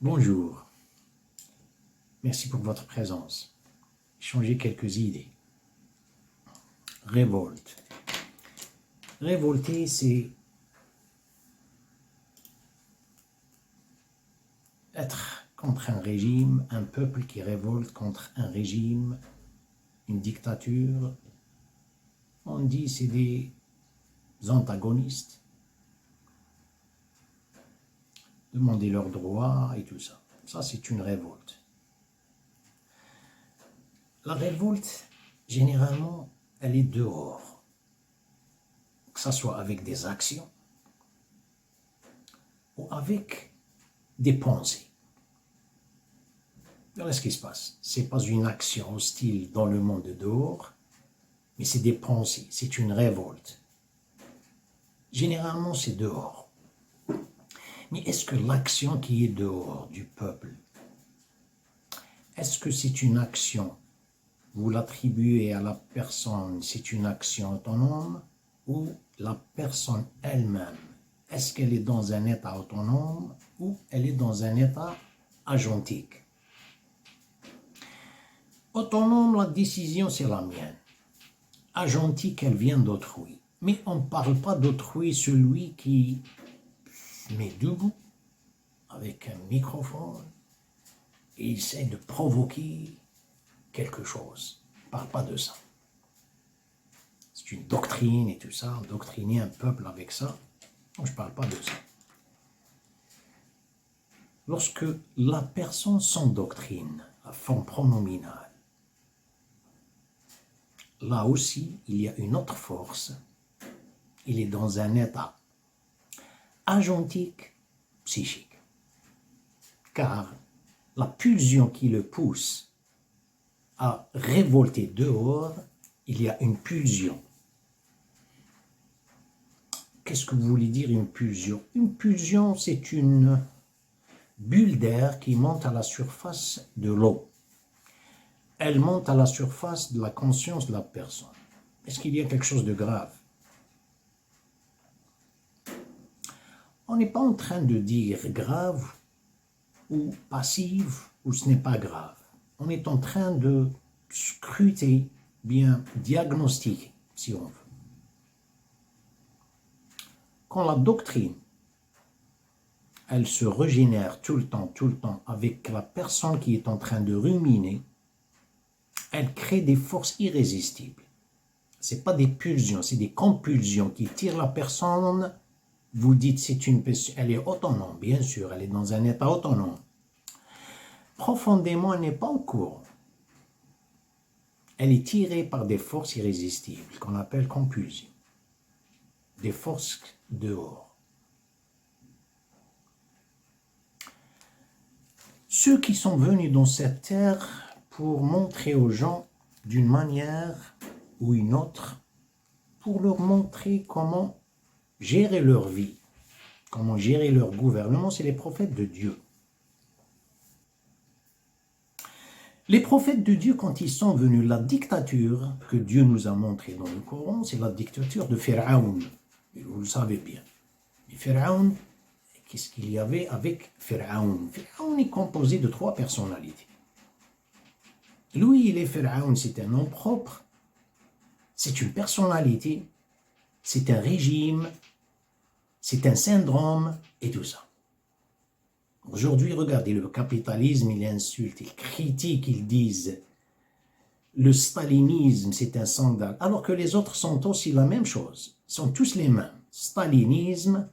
Bonjour, merci pour votre présence. Échanger quelques idées. Révolte. Révolter, c'est être contre un régime, un peuple qui révolte contre un régime, une dictature. On dit c'est des antagonistes. Demander leurs droits et tout ça. Ça, c'est une révolte. La révolte, généralement, elle est dehors. Que ce soit avec des actions ou avec des pensées. Voilà ce qui se passe. Ce n'est pas une action hostile dans le monde de dehors, mais c'est des pensées, c'est une révolte. Généralement, c'est dehors. Mais est-ce que l'action qui est dehors du peuple, est-ce que c'est une action, vous l'attribuez à la personne, c'est une action autonome, ou la personne elle-même, est-ce qu'elle est dans un état autonome ou elle est dans un état agentique? Autonome, la décision, c'est la mienne. Agentique, elle vient d'autrui. Mais on ne parle pas d'autrui, celui qui se met debout avec un microphone et essaie de provoquer quelque chose. On ne parle pas de ça. C'est une doctrine et tout ça, endoctriner un peuple avec ça. Non, je ne parle pas de ça. Lorsque la personne s'endoctrine, la forme pronominale, là aussi, il y a une autre force. Il est dans un état agentique, psychique. Car la pulsion qui le pousse à révolter dehors, il y a une pulsion. Qu'est-ce que vous voulez dire une pulsion? Une pulsion, c'est une bulle d'air qui monte à la surface de l'eau. Elle monte à la surface de la conscience de la personne. Est-ce qu'il y a quelque chose de grave? On n'est pas en train de dire grave ou passive ou ce n'est pas grave. On est en train de scruter, bien diagnostiquer, si on veut. Quand la doctrine, elle se régénère tout le temps, avec la personne qui est en train de ruminer, elle crée des forces irrésistibles. Ce n'est pas des pulsions, c'est des compulsions qui tirent la personne. Vous dites, c'est une personne, elle est autonome, bien sûr, elle est dans un état autonome. Profondément, elle n'est pas au courant. Elle est tirée par des forces irrésistibles, qu'on appelle compulsions. Des forces dehors. Ceux qui sont venus dans cette terre pour montrer aux gens d'une manière ou une autre, pour leur montrer comment gérer leur vie, comment gérer leur gouvernement, c'est les prophètes de Dieu. Les prophètes de Dieu, quand ils sont venus, la dictature que Dieu nous a montrée dans le Coran, c'est la dictature de Pharaon. Vous le savez bien. Et Pharaon, qu'est-ce qu'il y avait avec Pharaon? Pharaon est composé de 3 personnalités. Lui, il est Pharaon, c'est un nom propre, c'est une personnalité, c'est un régime, c'est un syndrome et tout ça. Aujourd'hui, regardez, le capitalisme, il insulte, il critique, ils disent le stalinisme, c'est un scandale, alors que les autres sont aussi la même chose, ils sont tous les mêmes. Stalinisme,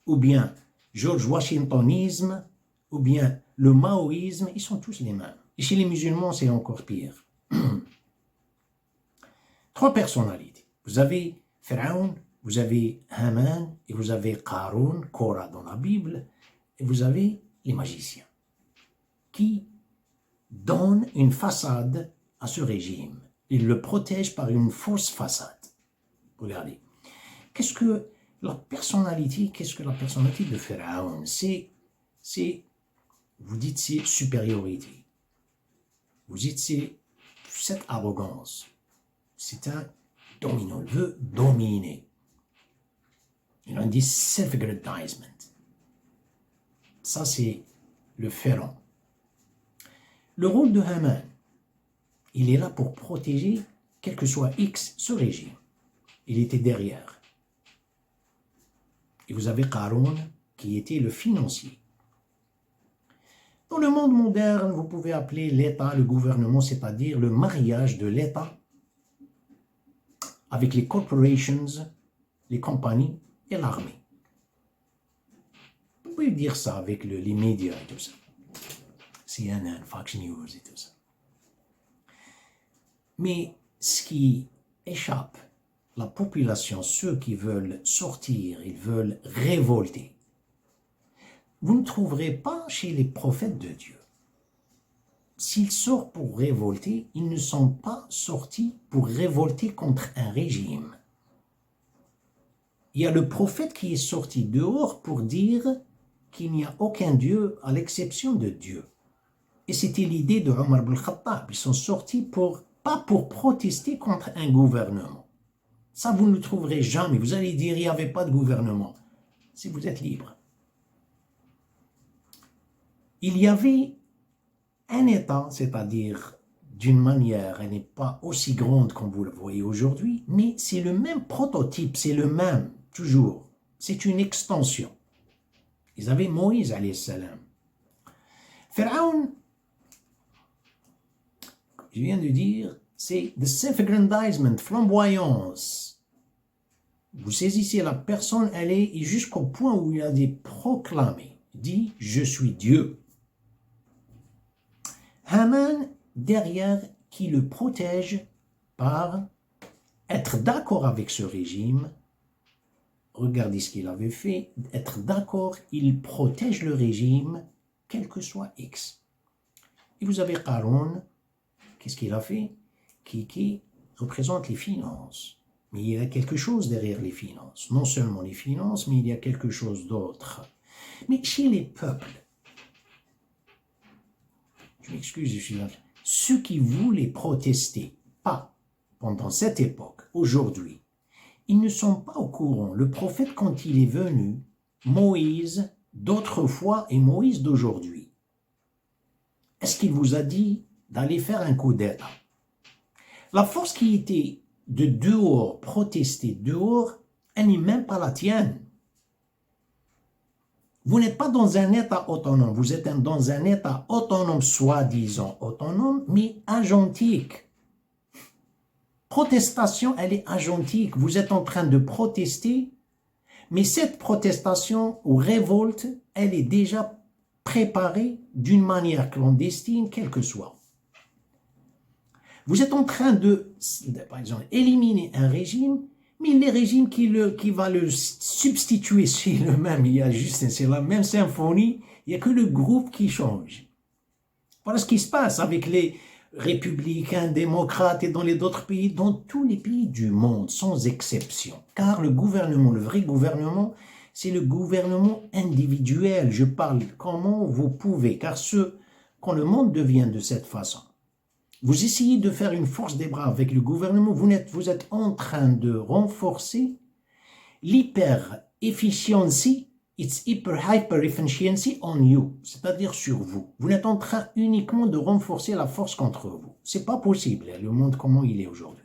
ou bien George Washingtonisme, ou bien le maoïsme, ils sont tous les mêmes. Et chez les musulmans, c'est encore pire. 3 personnalités. Vous avez Pharaon, vous avez Haman, et vous avez Qarun, Korah dans la Bible, et vous avez les magiciens, qui donnent une façade à ce régime. Ils le protègent par une fausse façade. Regardez. Qu'est-ce que la personnalité de Pharaon? Vous dites c'est supériorité. Vous dites c'est cette arrogance. C'est un dominant. Il veut dominer. Il en dit self-aggrandizement. Ça, c'est le pharaon. Le rôle de Haman, il est là pour protéger, quel que soit X, ce régime. Il était derrière. Et vous avez Qarun, qui était le financier. Dans le monde moderne, vous pouvez appeler l'État, le gouvernement, c'est-à-dire le mariage de l'État avec les corporations, les compagnies et l'armée. Vous pouvez dire ça avec les médias et tout ça. CNN, Fox News et tout ça. Mais ce qui échappe, la population, ceux qui veulent sortir, ils veulent révolter, vous ne trouverez pas chez les prophètes de Dieu. S'ils sortent pour révolter, ils ne sont pas sortis pour révolter contre un régime. Il y a le prophète qui est sorti dehors pour dire qu'il n'y a aucun Dieu à l'exception de Dieu. Et c'était l'idée de Omar ibn Khattab. Ils sont sortis pas pour protester contre un gouvernement. Ça, vous ne le trouverez jamais. Vous allez dire, il n'y avait pas de gouvernement. Si vous êtes libre. Il y avait un État, c'est-à-dire d'une manière, elle n'est pas aussi grande comme vous le voyez aujourd'hui, mais c'est le même prototype, c'est le même, toujours. C'est une extension. Ils avaient Moïse, alayhi salam. Pharaon, je viens de dire, c'est the self-aggrandizement, flamboyance. Vous saisissez la personne, elle est jusqu'au point où il a des proclamés, dit « Je suis Dieu ». Haman, derrière, qui le protège par être d'accord avec ce régime. Regardez ce qu'il avait fait. Être d'accord, il protège le régime, quel que soit X. Et vous avez Qarun, qu'est-ce qu'il a fait? Qui représente les finances. Mais il y a quelque chose derrière les finances. Non seulement les finances, mais il y a quelque chose d'autre. Mais chez les peuples, je m'excuse, je suis là. Ceux qui voulaient protester, pas pendant cette époque, aujourd'hui, ils ne sont pas au courant. Le prophète, quand il est venu, Moïse d'autrefois et Moïse d'aujourd'hui, est-ce qu'il vous a dit d'aller faire un coup d'État? La force qui était de dehors, protester dehors, elle n'est même pas la tienne. Vous n'êtes pas dans un État autonome, vous êtes dans un État autonome, soi-disant autonome, mais agentique. Protestation, elle est agentique. Vous êtes en train de protester, mais cette protestation ou révolte, elle est déjà préparée d'une manière clandestine, quelle que soit. Vous êtes en train de, par exemple, éliminer un régime, mais les régimes qui va le substituer, c'est le même, c'est la même symphonie, il n'y a que le groupe qui change. Voilà ce qui se passe avec les républicains, démocrates et dans les autres pays, dans tous les pays du monde, sans exception. Car le gouvernement, le vrai gouvernement, c'est le gouvernement individuel. Je parle comment vous pouvez, car quand le monde devient de cette façon, vous essayez de faire une force des bras avec le gouvernement, vous êtes en train de renforcer l'hyper-efficiency, it's hyper-efficiency on you, c'est-à-dire sur vous. Vous êtes en train uniquement de renforcer la force contre vous. C'est pas possible, le monde comment il est aujourd'hui.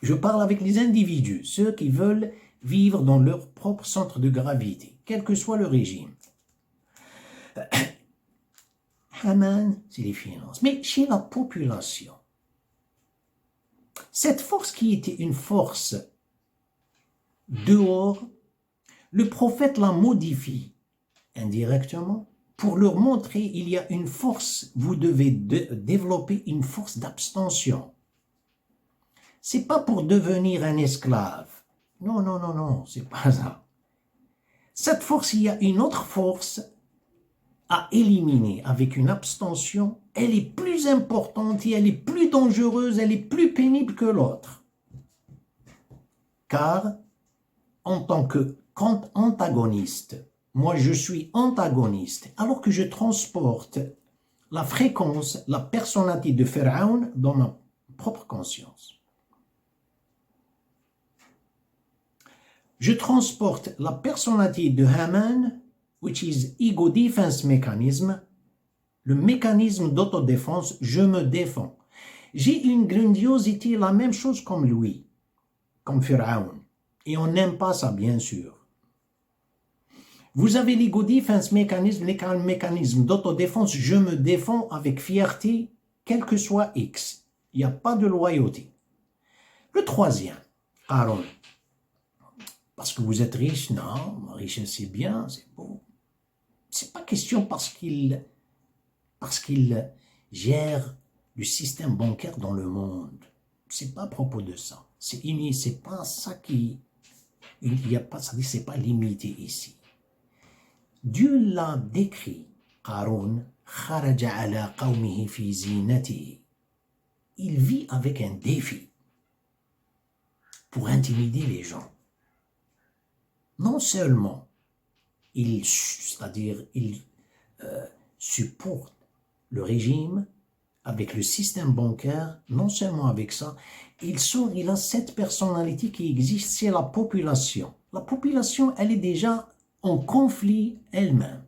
Je parle avec les individus, ceux qui veulent vivre dans leur propre centre de gravité, quel que soit le régime. Haman, c'est les finances. Mais chez la population, cette force qui était une force dehors, le prophète la modifie indirectement pour leur montrer il y a une force, vous devez développer une force d'abstention. C'est pas pour devenir un esclave. Non, non, non, non, c'est pas ça. Cette force, il y a une autre force à éliminer avec une abstention, elle est plus importante et elle est plus dangereuse, elle est plus pénible que l'autre. Car, en tant qu'antagoniste, moi je suis antagoniste, alors que je transporte la fréquence, la personnalité de Pharaon dans ma propre conscience. Je transporte la personnalité de Haman which is ego defense mechanism, le mécanisme d'autodéfense, je me défends. J'ai une grandiosité, la même chose comme lui, comme Pharaon. Et on n'aime pas ça, bien sûr. Vous avez l'ego defense mécanisme, le mécanisme d'autodéfense, je me défends avec fierté, quel que soit X. Il n'y a pas de loyauté. Le troisième, Aaron. Parce que vous êtes riche, non, la richesse c'est bien, c'est beau. C'est pas question parce qu'il gère le système bancaire dans le monde. C'est pas à propos de ça. C'est pas ça qui, il y a pas, ça dit c'est pas limité ici. Dieu l'a décrit, Aaron, kharaja ala qawmihi fi zinatihi. Il vit avec un défi pour intimider les gens. Non seulement il supporte le régime avec le système bancaire, non seulement avec ça, il a cette personnalité qui existe, c'est la population. La population, elle est déjà en conflit elle-même.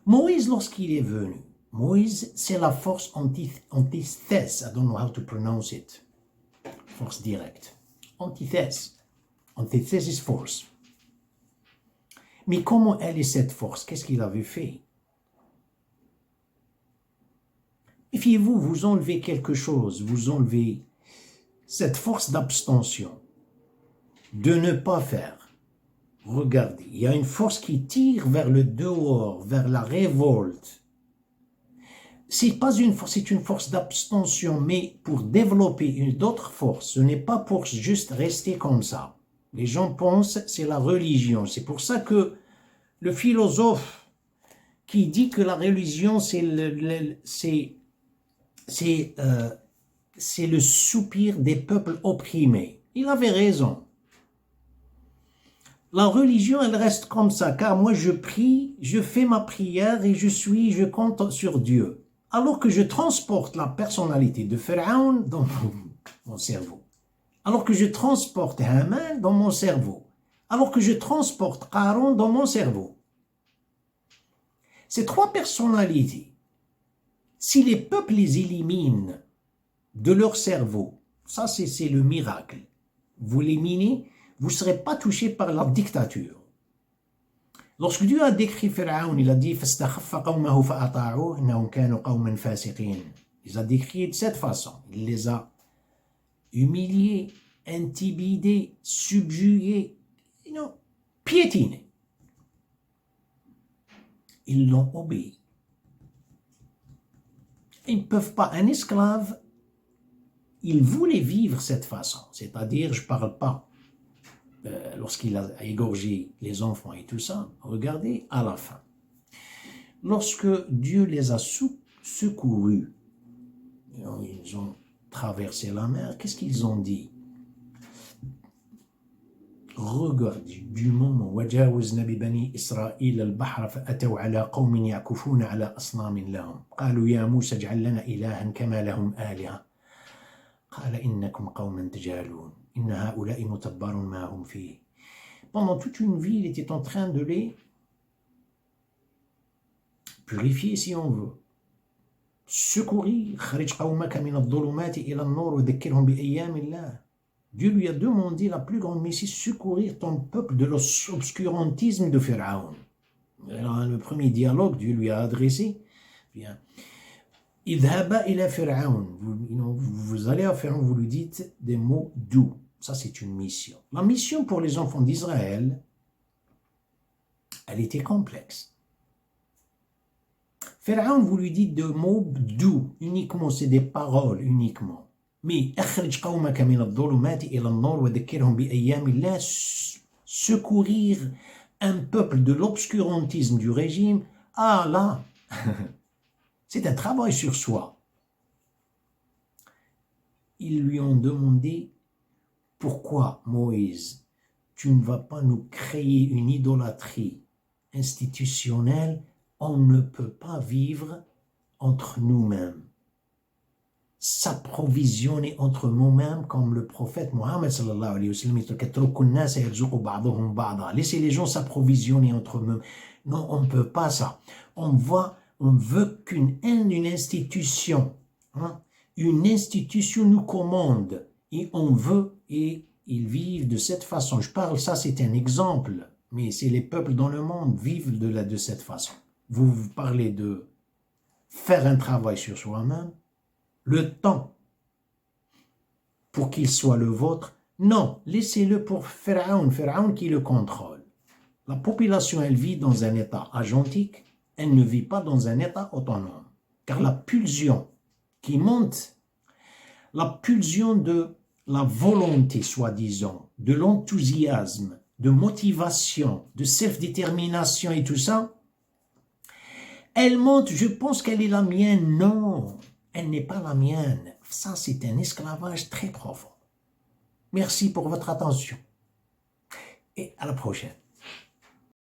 Moïse, lorsqu'il est venu, Moïse, c'est la force antithèse. I don't know how to pronounce it. Force directe. Antithèse. Antithèse is force. Mais comment elle est cette force? Qu'est-ce qu'il avait fait? Méfiez-vous, vous enlevez quelque chose, vous enlevez cette force d'abstention, de ne pas faire. Regardez, il y a une force qui tire vers le dehors, vers la révolte. C'est pas une force, c'est une force d'abstention, mais pour développer une autre force. Ce n'est pas pour juste rester comme ça. Les gens pensent que c'est la religion. C'est pour ça que le philosophe qui dit que la religion, c'est le soupir des peuples opprimés. Il avait raison. La religion, elle reste comme ça, car moi je prie, je fais ma prière et je compte sur Dieu. Alors que je transporte la personnalité de Pharaon dans mon cerveau. Alors que je transporte Haman dans mon cerveau. Alors que je transporte Aaron dans mon cerveau. Ces trois personnalités, si les peuples les éliminent de leur cerveau, ça c'est le miracle. Vous l'éliminez, vous ne serez pas touché par la dictature. Lorsque Dieu a décrit Pharaon, il a dit فَاسْتَخَفَّ قَوْمَهُ فَأَطَاعُوهُ إِنَّهُمْ كَانُوا قَوْمًا فَاسِقِينَ. Il les a décrits de cette façon. Il les a humiliés, intimidés, subjugués, piétinés. Ils l'ont obéi. Ils ne peuvent pas, un esclave, il voulait vivre cette façon. C'est-à-dire, je ne parle pas lorsqu'il a égorgé les enfants et tout ça, regardez à la fin. Lorsque Dieu les a secourus, ils ont traversé la mer, qu'est-ce qu'ils ont dit? Regardez, du moment وجاوزنا ببني إسرائيل البحر فأتوا على قوم يعكفون على أصنام لهم قالوا يا موسى اجعل لنا إلها كما لهم آلهة قال إنكم قوم تجهلون إن هؤلاء متبر ما هم فيه. Pendant toute une vie, il était en train de les purifier si on veut, secourir. خرج قومك من الظلمات إلى النور وذكرهم بأيام الله. Dieu lui a demandé la plus grande mission, secourir ton peuple de l'obscurantisme de Pharaon. Alors, le premier dialogue, Dieu lui a adressé. Bien. Idhaba ila Pharaon. Vous allez à Pharaon, vous lui dites des mots doux. Ça, c'est une mission. La mission pour les enfants d'Israël, elle était complexe. Pharaon, vous lui dites des mots doux, uniquement, c'est des paroles uniquement. Mais secourir un peuple de l'obscurantisme du régime, ah là, c'est un travail sur soi. Ils lui ont demandé, pourquoi Moïse, tu ne vas pas nous créer une idolâtrie institutionnelle, on ne peut pas vivre entre nous-mêmes. s'approvisionner entre nous-mêmes comme le prophète Mohammed sallallahu alayhi wa sallam. Laissez les gens s'approvisionner entre eux-mêmes. Non, on ne peut pas ça. On veut qu'une institution, hein, une institution nous commande et on veut et ils vivent de cette façon. Je parle, ça c'est un exemple, mais c'est les peuples dans le monde vivent de cette façon. Vous parlez de faire un travail sur soi-même, le temps pour qu'il soit le vôtre. Non, laissez-le pour Pharaon qui le contrôle. La population, elle vit dans un état agentique, elle ne vit pas dans un état autonome. Car la pulsion qui monte, la pulsion de la volonté, soi-disant, de l'enthousiasme, de motivation, de self-détermination et tout ça, elle monte, je pense qu'elle est la mienne. Non, elle n'est pas la mienne. Ça, c'est un esclavage très profond. Merci pour votre attention et à la prochaine.